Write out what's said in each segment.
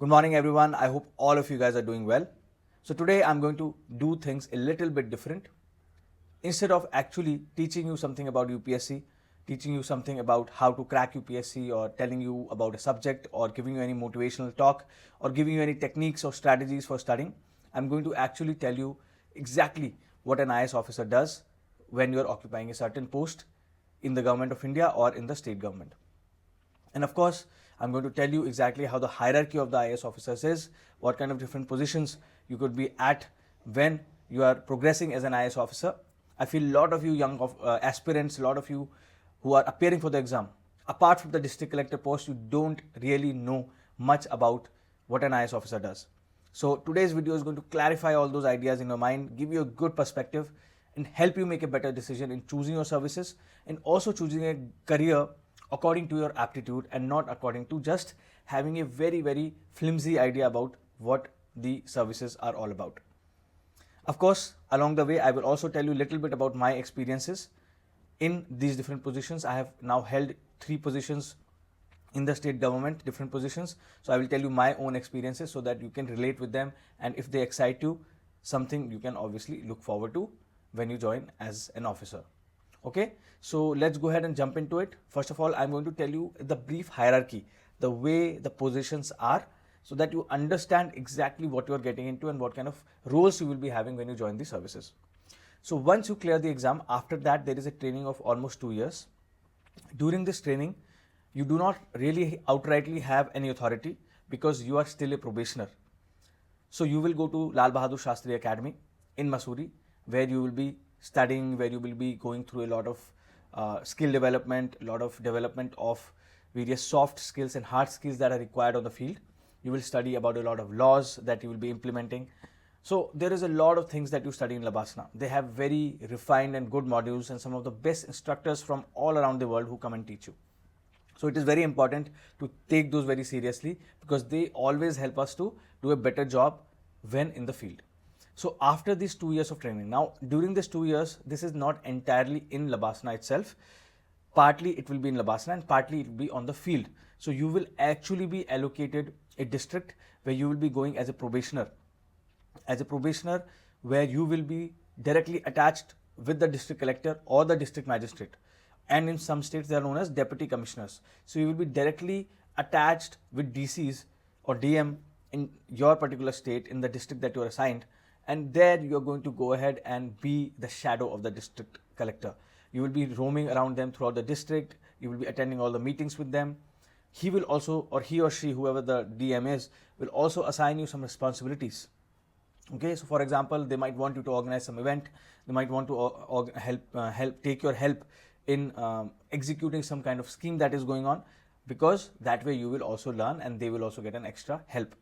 Good morning, everyone. I hope all of you guys are doing well. So today I'm going to do things a little bit different. Instead of actually teaching you something about UPSC, teaching you something about how to crack UPSC or telling you about a subject or giving you any motivational talk or giving you any techniques or strategies for studying, I'm going to actually tell you exactly what an IAS officer does when you're occupying a certain post in the government of India or in the state government. And of course, I'm going to tell you exactly how the hierarchy of the IAS officers is, what kind of different positions you could be at when you are progressing as an IAS officer. I feel a lot of you young aspirants, a lot of you who are appearing for the exam, apart from the district collector post, you don't really know much about what an IAS officer does. So today's video is going to clarify all those ideas in your mind, give you a good perspective and help you make a better decision in choosing your services and also choosing a career according to your aptitude and not according to just having a very flimsy idea about what the services are all about. Of course, along the way, I will also tell you a little bit about my experiences in these different positions. I have now held 3 positions in the state government, different positions. So I will tell you my own experiences so that you can relate with them, and if they excite you, something you can obviously look forward to when you join as an officer. Okay, so let's go ahead and jump into it. First of all, I'm going to tell you the brief hierarchy, the way the positions are, so that you understand exactly what you're getting into and what kind of roles you will be having when you join the services. So once you clear the exam, after that there is a training of almost 2 years. During this training, you do not really outrightly have any authority because you are still a probationer. So you will go to Lal Bahadur Shastri Academy in Mussoorie, where you will be studying, where you will be going through a lot of skill development, a lot of development of various soft skills and hard skills that are required on the field. You will study about a lot of laws that you will be implementing. So there is a lot of things that you study in Labasana. They have very refined and good modules and some of the best instructors from all around the world who come and teach you. So it is very important to take those very seriously because they always help us to do a better job when in the field. So after these 2 years of training, now during this 2 years, this is not entirely in Labasana itself. Partly it will be in Labasana and partly it will be on the field. So you will actually be allocated a district where you will be going as a probationer. As a probationer, where you will be directly attached with the district collector or the district magistrate. And in some states, they are known as deputy commissioners. So you will be directly attached with DCs or DM in your particular state, in the district that you are assigned. And there you are going to go ahead and be the shadow of the district collector. You will be roaming around them throughout the district. You will be attending all the meetings with them. He will also, or he or she, whoever the DM is, will also assign you some responsibilities. Okay, so for example, they might want you to organize some event. They might want to take your help in executing some kind of scheme that is going on, because that way you will also learn and they will also get an extra help.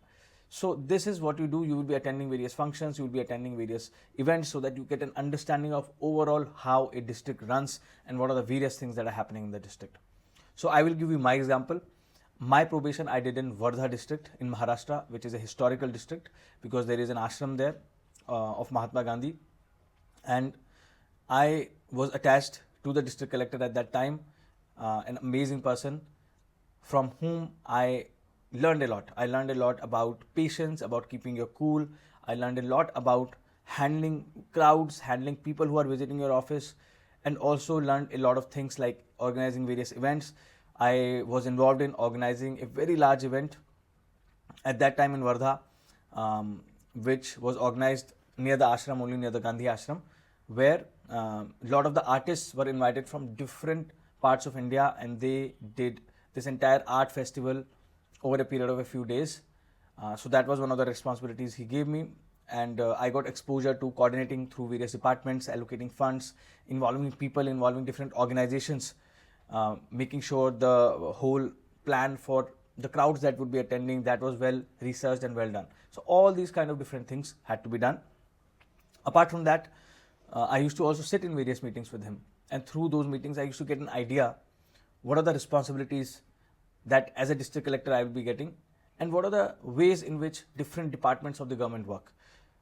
So this is what you do. You will be attending various functions, you will be attending various events so that you get an understanding of overall how a district runs and what are the various things that are happening in the district. So I will give you my example. My probation I did in Wardha district in Maharashtra, which is a historical district because there is an ashram there of Mahatma Gandhi, and I was attached to the district collector at that time, an amazing person from whom I learned a lot. I learned a lot about patience, about keeping your cool. I learned a lot about handling crowds, handling people who are visiting your office, and also learned a lot of things like organizing various events. I was involved in organizing a very large event at that time in Wardha, which was organized near the ashram, only near the Gandhi ashram, where a lot of the artists were invited from different parts of India, and they did this entire art festival over a period of a few days. So that was one of the responsibilities he gave me, and I got exposure to coordinating through various departments, allocating funds, involving people, involving different organizations, making sure the whole plan for the crowds that would be attending, that was well researched and well done. So all these kind of different things had to be done. Apart from that, I used to also sit in various meetings with him, and through those meetings I used to get an idea what are the responsibilities that as a district collector I will be getting, and what are the ways in which different departments of the government work.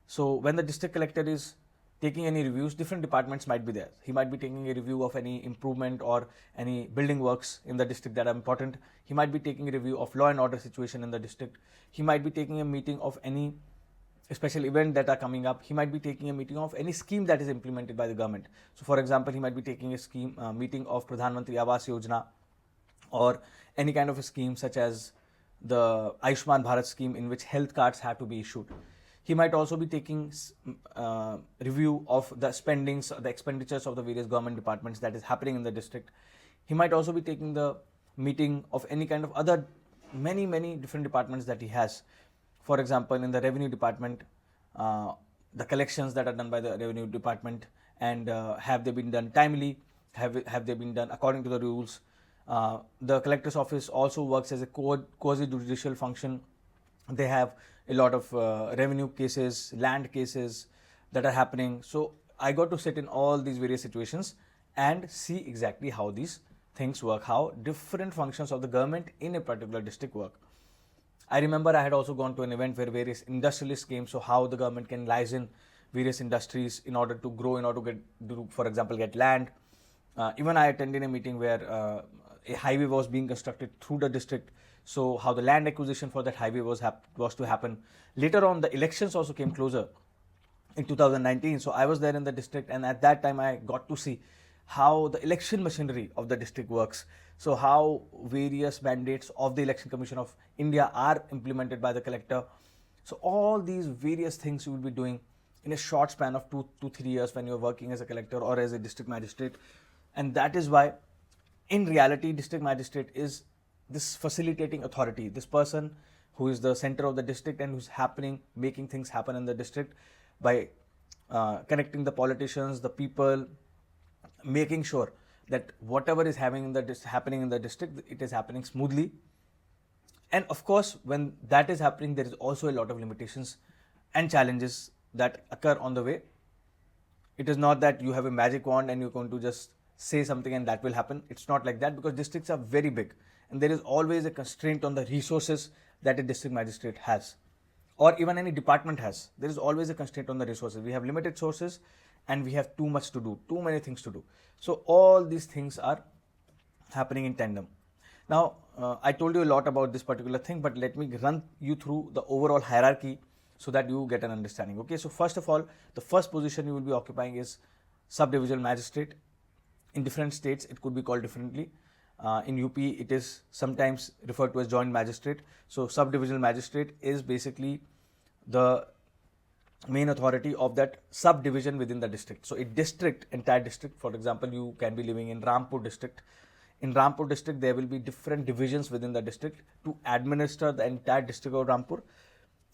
So when the district collector is taking any reviews. Different departments might be there. He might be taking a review of any improvement or any building works in the district that are important. He might be taking a review of law and order situation in the district. He might be taking a meeting of any special event that are coming up. He might be taking a meeting of any scheme that is implemented by the government. So for example, he might be taking a meeting of Pradhan Mantri Awas Yojana, or any kind of a scheme such as the Ayushman Bharat scheme, in which health cards have to be issued. He might also be taking review of the spendings, the expenditures of the various government departments that is happening in the district. He might also be taking the meeting of any kind of other many different departments that he has. For example, in the revenue department, the collections that are done by the revenue department, and have they been done timely, have they been done according to the rules. The collector's office also works as a quasi-judicial function. They have a lot of revenue cases, land cases that are happening. So I got to sit in all these various situations and see exactly how these things work, how different functions of the government in a particular district work. I remember I had also gone to an event where various industrialists came, so how the government can license various industries in order to grow, in order to get, for example, get land. Even I attended a meeting where a highway was being constructed through the district, so how the land acquisition for that highway was to happen. Later on, the elections also came closer in 2019, so I was there in the district, and at that time I got to see how the election machinery of the district works. So how various mandates of the Election Commission of India are implemented by the collector. So all these various things you will be doing in a short span of 2 to 3 years when you're working as a collector or as a district magistrate. And that is why in reality district magistrate is this facilitating authority, this person who is the center of the district and who's making things happen in the district by connecting the politicians, the people, making sure that whatever is happening in the district, it is happening smoothly. And of course, when that is happening, there is also a lot of limitations and challenges that occur on the way. It is not that you have a magic wand and you're going to just say something and that will happen. It's not like that, because districts are very big and there is always a constraint on the resources that a district magistrate has, or even any department has. There is always a constraint on the resources. We have limited sources and we have too much to do, too many things to do. So all these things are happening in tandem. Now, I told you a lot about this particular thing, but let me run you through the overall hierarchy so that you get an understanding. Okay, so first of all, the first position you will be occupying is sub-divisional magistrate. In different states, it could be called differently. In UP, it is sometimes referred to as joint magistrate. So sub-divisional magistrate is basically the main authority of that subdivision within the district. So a district, entire district, for example, you can be living in Rampur district. In Rampur district, there will be different divisions within the district to administer the entire district of Rampur.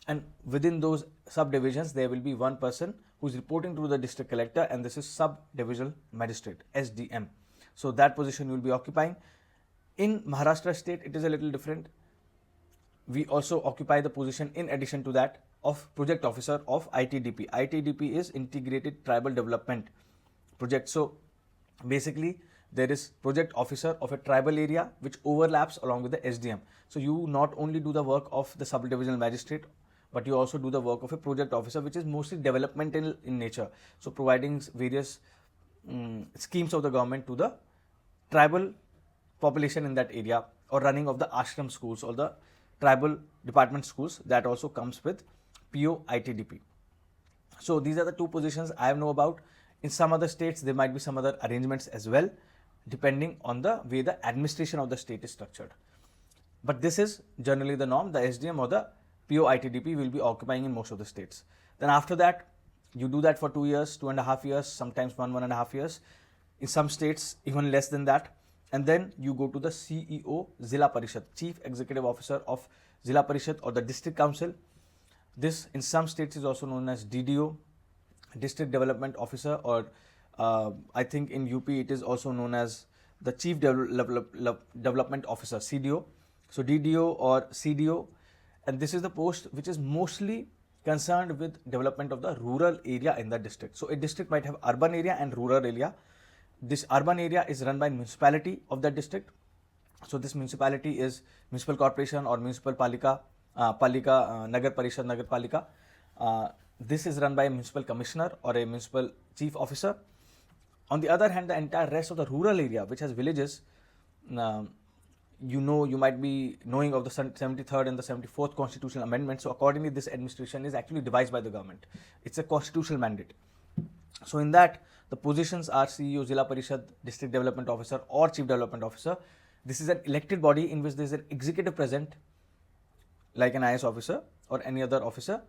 And within those subdivisions, there will be one person who is reporting to the district collector, and this is sub-divisional magistrate, SDM. So that position you will be occupying. In Maharashtra state, it is a little different. We also occupy the position in addition to that of project officer of ITDP. ITDP is Integrated Tribal Development Project. So basically, there is project officer of a tribal area which overlaps along with the SDM. So you not only do the work of the sub-divisional magistrate, but you also do the work of a project officer, which is mostly developmental in nature. So providing various schemes of the government to the tribal population in that area, or running of the ashram schools or the tribal department schools, that also comes with PO ITDP. So these are the two positions I know about. In some other states, there might be some other arrangements as well, depending on the way the administration of the state is structured. But this is generally the norm. The SDM or the PO ITDP will be occupying in most of the states. Then after that, you do that for 2 years, 2.5 years, sometimes 1.5 years. In some states, even less than that. And then you go to the CEO Zilla Parishad, Chief Executive Officer of Zilla Parishad or the District Council. This in some states is also known as DDO, District Development Officer, or I think in UP it is also known as the Chief Development Officer, CDO. So DDO or CDO, and this is the post which is mostly concerned with development of the rural area in the district. So a district might have urban area and rural area. This urban area is run by municipality of that district. So this municipality is municipal corporation or municipal palika, Nagar Parishad, Nagar Palika. this is run by a municipal commissioner or a municipal chief officer. On the other hand, the entire rest of the rural area, which has villages, you might be knowing of the 73rd and the 74th constitutional amendment. So accordingly, this administration is actually devised by the government. It's a constitutional mandate. So in that, the positions are CEO, Zilla Parishad, District Development Officer or Chief Development Officer. This is an elected body in which there is an executive present, like an IS officer or any other officer,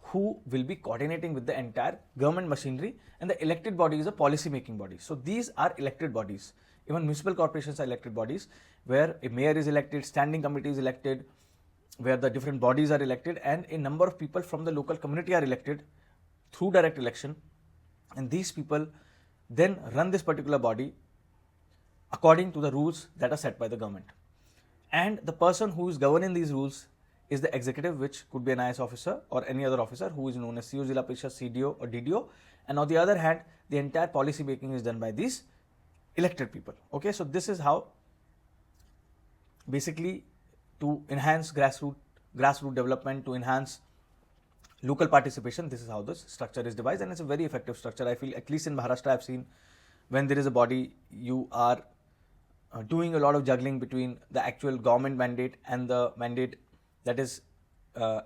who will be coordinating with the entire government machinery, and the elected body is a policy making body. So these are elected bodies. Even municipal corporations are elected bodies, where a mayor is elected, standing committee is elected, where the different bodies are elected, and a number of people from the local community are elected through direct election. And these people then run this particular body according to the rules that are set by the government. And the person who is governing these rules is the executive, which could be an IS officer or any other officer who is known as CEO, Zilla Parishad, CDO or DDO. And on the other hand, the entire policy making is done by these elected people. Okay, so this is how, basically, to enhance grassroots development, to enhance local participation, this is how this structure is devised, and it's a very effective structure. I feel, at least in Maharashtra, I've seen when there is a body, you are doing a lot of juggling between the actual government mandate and the mandate that is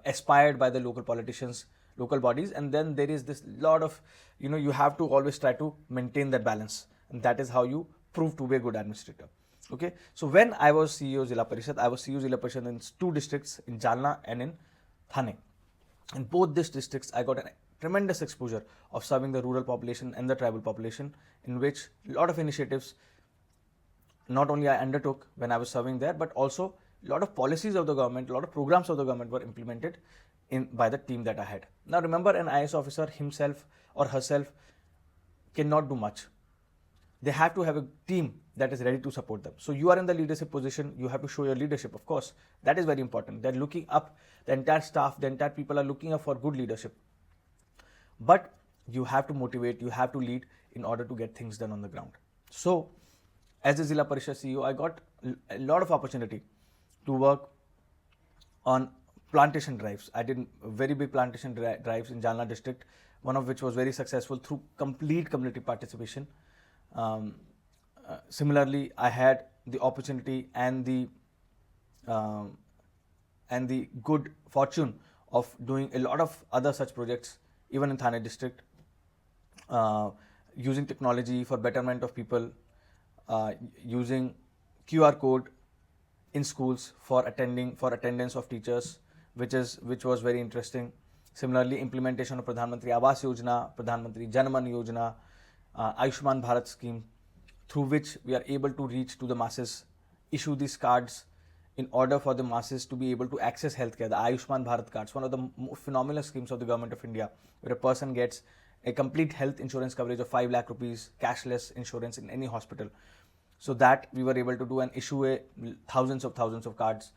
aspired by the local politicians, local bodies, and then there is this lot of, you have to always try to maintain that balance, and that is how you prove to be a good administrator. Okay, so when I was CEO Zilla Parishad, I was CEO Zilla Parishad in 2 districts, in Jalna and in Thane. In both these districts, I got a tremendous exposure of serving the rural population and the tribal population, in which a lot of initiatives, not only I undertook when I was serving there, but also a lot of policies of the government, a lot of programs of the government were implemented by the team that I had. Now remember, an IS officer himself or herself cannot do much. They have to have a team that is ready to support them. So you are in the leadership position, you have to show your leadership, of course. That is very important. They're looking up, the entire staff, the entire people are looking up for good leadership. But you have to motivate, you have to lead in order to get things done on the ground. So as a Zilla Parishad CEO, I got a lot of opportunity to work on plantation drives. I did very big plantation drives in Jalna district, one of which was very successful through complete community participation. Similarly, I had the opportunity and the good fortune of doing a lot of other such projects, even in Thane district, using technology for betterment of people, using QR code in schools for attendance of teachers, which was very interesting. Similarly, implementation of Pradhan Mantri Awas Yojana, Pradhan Mantri Jan Man Yojana, Ayushman Bharat scheme, through which we are able to reach to the masses, issue these cards in order for the masses to be able to access healthcare. The Ayushman Bharat cards, one of the phenomenal schemes of the government of India, where a person gets a complete health insurance coverage of 5 lakh rupees, cashless insurance in any hospital. So that we were able to do and issue thousands of cards.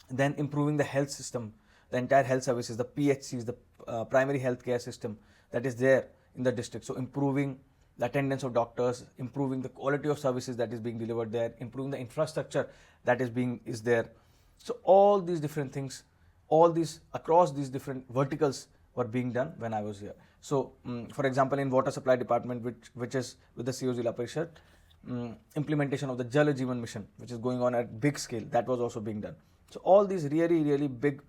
Then improving the health system, the entire health services, the PHCs, the primary health care system that is there in the district. So improving the attendance of doctors, improving the quality of services that is being delivered there, improving the infrastructure that is there. So all these different things, all these across these different verticals were being done when I was here. So for example, in water supply department, which is with the CEO Zilla Parishad, implementation of the Jal Jeevan mission, which is going on at big scale, that was also being done. So all these really big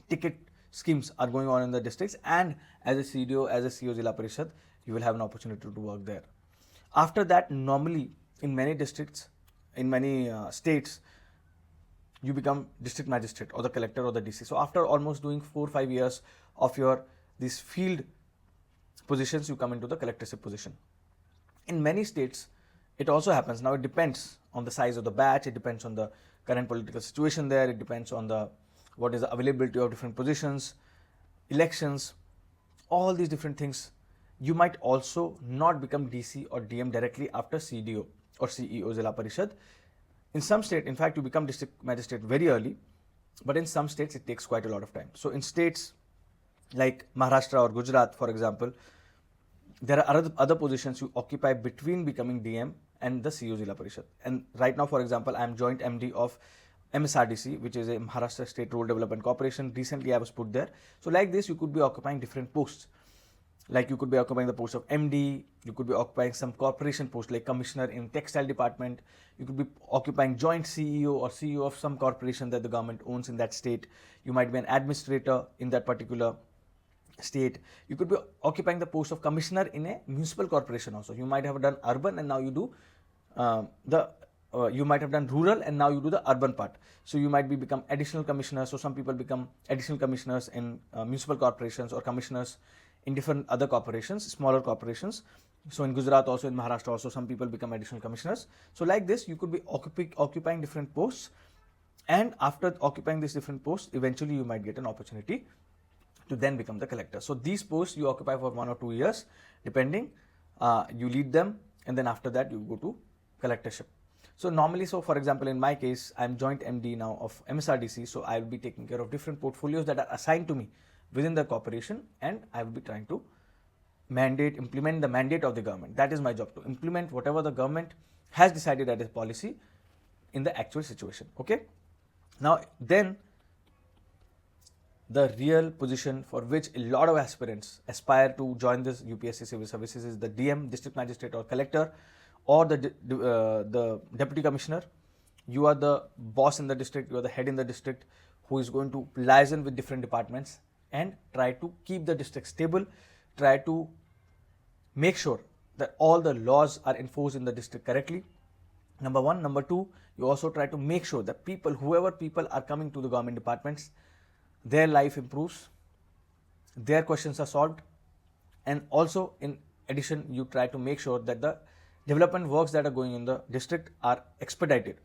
ticket schemes are going on in the districts, and as a CEO Zilla Parishad, you will have an opportunity to work there. After that, normally in many districts, in many states, you become district magistrate or the collector or the DC. So after almost doing 4 or 5 years of these field positions, you come into the collectorship position. In many states, it also happens. Now it depends on the size of the batch, it depends on the current political situation there, it depends on what is the availability of different positions, elections, all these different things. You might also not become DC or DM directly after CDO or CEO Zilla Parishad. In some state, in fact, you become district magistrate very early, but in some states it takes quite a lot of time. So in states like Maharashtra or Gujarat, for example, there are other positions you occupy between becoming DM and the CEO Zilla Parishad. And right now, for example, I am joint MD of MSRDC, which is a Maharashtra State Rural Development Corporation. Recently I was put there. So like this, you could be occupying different posts. Like you could be occupying the post of MD, you could be occupying some corporation post like commissioner in textile department, you could be occupying joint CEO or CEO of some corporation that the government owns in that state. You might be an administrator in that particular state. You could be occupying the post of commissioner in a municipal corporation also. You might have done urban and now you do you might have done rural and now you do the urban part. So you might be become additional commissioners. So some people become additional commissioners in municipal corporations or commissioners in different other corporations, smaller corporations. So in Gujarat also, in Maharashtra also, some people become additional commissioners. So like this, you could be occupying different posts, and after occupying these different posts, eventually you might get an opportunity to then become the collector. So these posts you occupy for 1 or 2 years, depending. You lead them, and then after that you go to collectorship. So normally, so for example, in my case, I'm joint MD now of MSRDC, so I will be taking care of different portfolios that are assigned to me within the corporation, and I will be trying to implement the mandate of the government. That is my job, to implement whatever the government has decided as a policy in the actual situation. Okay. Now then, the real position for which a lot of aspirants aspire to join this UPSC civil services is the DM, district magistrate or collector, or the deputy commissioner. You are the boss in the district, you are the head in the district, who is going to liaison with different departments and try to keep the district stable, try to make sure that all the laws are enforced in the district correctly. Number one. Number two, you also try to make sure that whoever people are coming to the government departments, their life improves, their questions are solved, and also in addition, you try to make sure that the development works that are going in the district are expedited.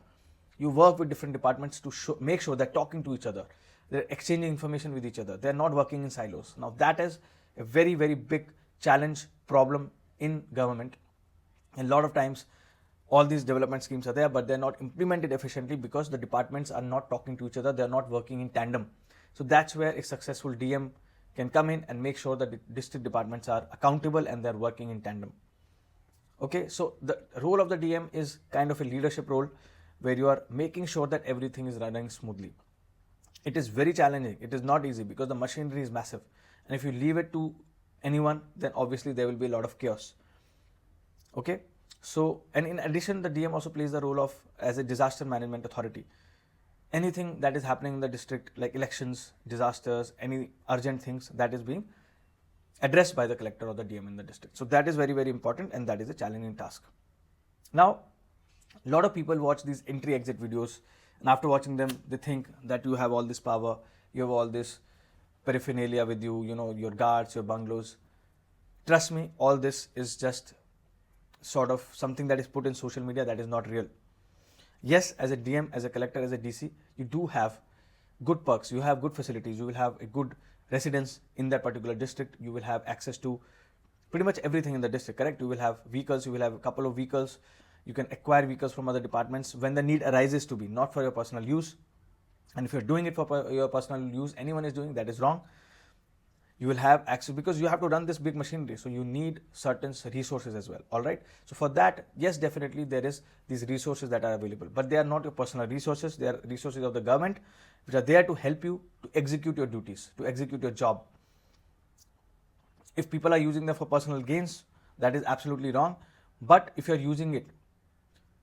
You work with different departments to make sure they're talking to each other, they're exchanging information with each other, they're not working in silos. Now that is a very, very big challenge, problem in government. A lot of times all these development schemes are there, but they're not implemented efficiently because the departments are not talking to each other, they're not working in tandem. So that's where a successful DM can come in and make sure that the district departments are accountable and they're working in tandem. Okay, so the role of the DM is kind of a leadership role where you are making sure that everything is running smoothly. It is very challenging. It is not easy because the machinery is massive. And if you leave it to anyone, then obviously there will be a lot of chaos. Okay, so, and in addition, the DM also plays the role of as a disaster management authority. Anything that is happening in the district, like elections, disasters, any urgent things, that is being addressed by the collector or the DM in the district. So that is very, very important, and that is a challenging task. Now, a lot of people watch these entry-exit videos, and after watching them, they think that you have all this power, you have all this paraphernalia with you, you know, your guards, your bungalows. Trust me, all this is just sort of something that is put in social media that is not real. Yes, as a DM, as a collector, as a DC, you do have good perks, you have good facilities, you will have a good residence in that particular district, you will have access to pretty much everything in the district, correct? You will have vehicles, you will have a couple of vehicles, you can acquire vehicles from other departments when the need arises to be, not for your personal use. And if you're doing it for your personal use, anyone is doing, that is wrong. You will have access because you have to run this big machinery, so you need certain resources as well. All right, so for that, yes, definitely there is these resources that are available, but they are not your personal resources, they are resources of the government which are there to help you to execute your duties, to execute your job. If people are using them for personal gains, that is absolutely wrong. But if you're using it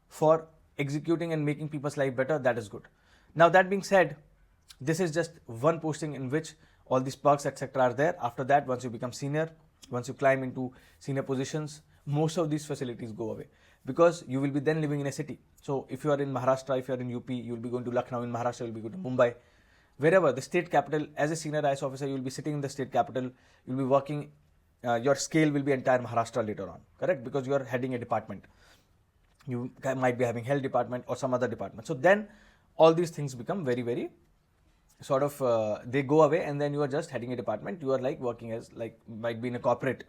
for executing and making people's life better, that is good. Now that being said, this is just one posting in which all these perks etc. are there. After that, once you become senior, once you climb into senior positions, most of these facilities go away because you will be then living in a city. So if you are in Maharashtra, if you are in UP, you will be going to Lucknow. In Maharashtra, you will be going to Mumbai. Wherever, the state capital, as a senior IAS officer, you will be sitting in the state capital, you will be working, your scale will be entire Maharashtra later on, correct? Because you are heading a department. You might be having health department or some other department. So then all these things become very, very sort of, they go away, and then you are just heading a department. You are like working as, like, might be in a corporate.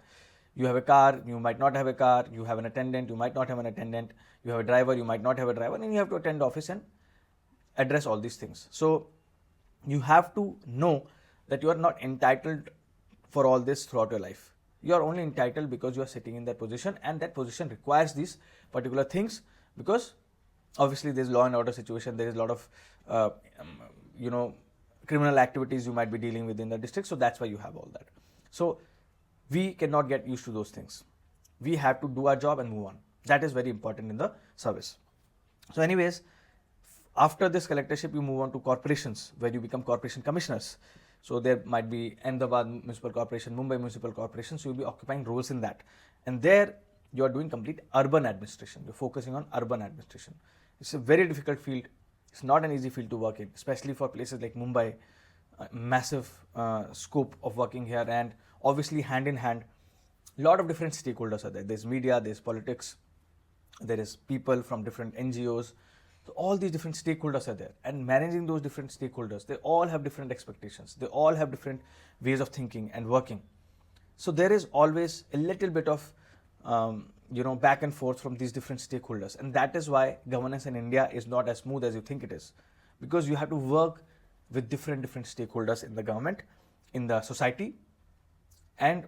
You have a car, you might not have a car, you have an attendant, you might not have an attendant, you have a driver, you might not have a driver, and you have to attend the office and address all these things. So you have to know that you are not entitled for all this throughout your life. You are only entitled because you are sitting in that position, and that position requires these particular things because obviously there is law and order situation, there is a lot of uh, criminal activities you might be dealing with in the district. So that's why you have all that. So we cannot get used to those things. We have to do our job and move on. That is very important in the service. So anyways, after this collectorship, you move on to corporations, where you become corporation commissioners. So there might be Ahmedabad Municipal Corporation, Mumbai Municipal Corporation. So you'll be occupying roles in that. And there you are doing complete urban administration. You're focusing on urban administration. It's a very difficult field. It's not an easy field to work in, especially for places like Mumbai. Massive scope of working here, and obviously hand in hand, a lot of different stakeholders are there. There's media, there's politics, there is people from different NGOs. So all these different stakeholders are there, and managing those different stakeholders, they all have different expectations. They all have different ways of thinking and working. So there is always a little bit of back and forth from these different stakeholders, and that is why governance in India is not as smooth as you think it is, because you have to work with different stakeholders in the government, in the society, and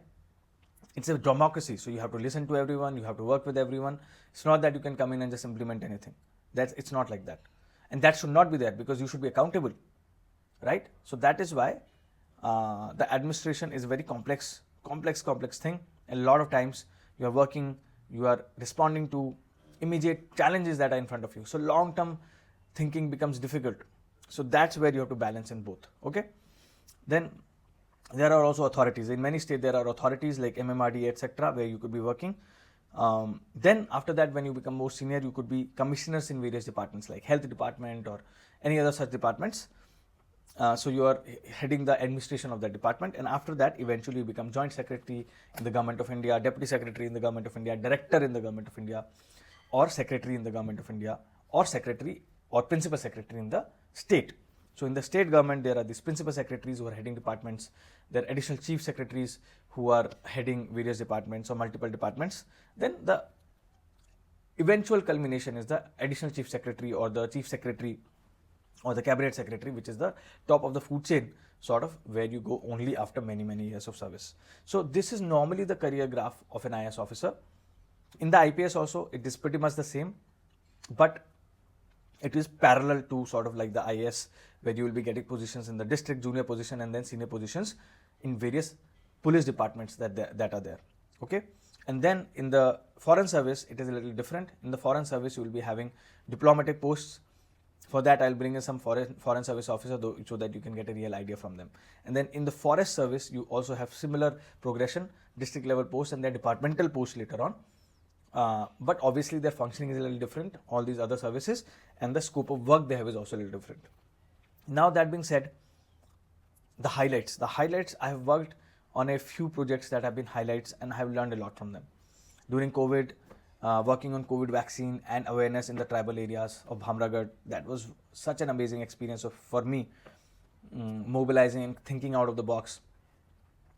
it's a democracy. So you have to listen to everyone, you have to work with everyone. It's not that you can come in and just implement anything. It's not like that, and that should not be there, because you should be accountable, right? So that is why the administration is a very complex thing. A lot of times you are working, you are responding to immediate challenges that are in front of you. So long-term thinking becomes difficult. So that's where you have to balance in both. Okay. Then there are also authorities. In many states there are authorities like MMRDA, etc., where you could be working. Then after that, when you become more senior, you could be commissioners in various departments like health department or any other such departments. So you are heading the administration of that department, and after that eventually you become joint secretary in the government of India, deputy secretary in the government of India, director in the government of India, or secretary in the government of India, or secretary or principal secretary in the state. So in the state government, there are these principal secretaries who are heading departments. There are additional chief secretaries who are heading various departments or multiple departments. Then the eventual culmination is the additional chief secretary or the chief secretary or the cabinet secretary, which is the top of the food chain, sort of, where you go only after many years of service. So this is normally the career graph of an IAS officer. In the IPS also, it is pretty much the same, but it is parallel to sort of like the IAS, where you will be getting positions in the district, junior position, and then senior positions in various police departments that are there. Okay. And then in the foreign service, it is a little different. In the foreign service, you will be having diplomatic posts. For that, I'll bring in some foreign service officer so that you can get a real idea from them. And then in the forest service, you also have similar progression, district level posts and their departmental posts later on. But obviously their functioning is a little different, all these other services, and the scope of work they have is also a little different. Now that being said, the highlights, I have worked on a few projects that have been highlights, and I have learned a lot from them. During COVID, working on COVID vaccine and awareness in the tribal areas of Bhamragad, that was such an amazing experience for me, mobilizing and thinking out of the box.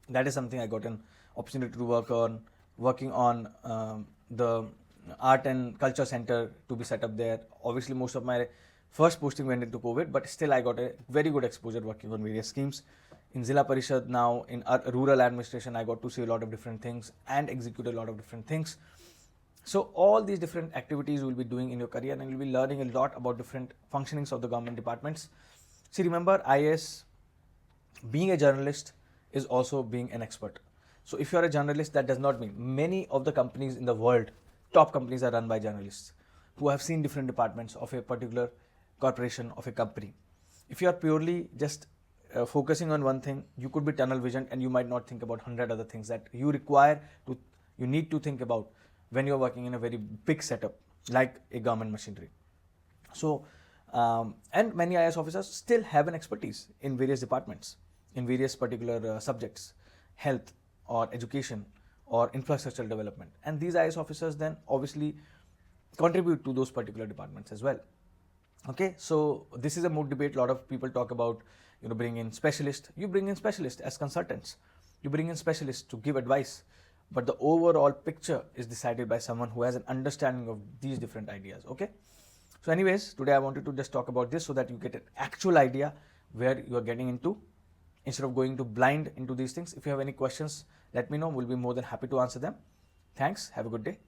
That is something I got an opportunity to work on, working on the art and culture center to be set up there. Obviously, most of my first posting went into COVID, but still I got a very good exposure working on various schemes. In Zilla Parishad now, in rural administration, I got to see a lot of different things and execute a lot of different things. So all these different activities you will be doing in your career, and you'll be learning a lot about different functionings of the government departments. See, remember, IAS, being a journalist is also being an expert. So if you're a journalist, that does not mean many of the companies in the world, top companies, are run by journalists who have seen different departments of a particular corporation, of a company. If you are purely just focusing on one thing, you could be tunnel vision and you might not think about 100 other things that you need to think about when you're working in a very big setup like a government machinery. So, and many IAS officers still have an expertise in various departments, in various particular subjects, health or education or infrastructural development. And these IAS officers then obviously contribute to those particular departments as well. Okay, so this is a moot debate. A lot of people talk about, bring in specialists. You bring in specialists as consultants. You bring in specialists to give advice. But the overall picture is decided by someone who has an understanding of these different ideas. Okay. So anyways, today I wanted to just talk about this so that you get an actual idea where you are getting into, instead of going to blind into these things. If you have any questions, let me know. We'll be more than happy to answer them. Thanks. Have a good day. Bye.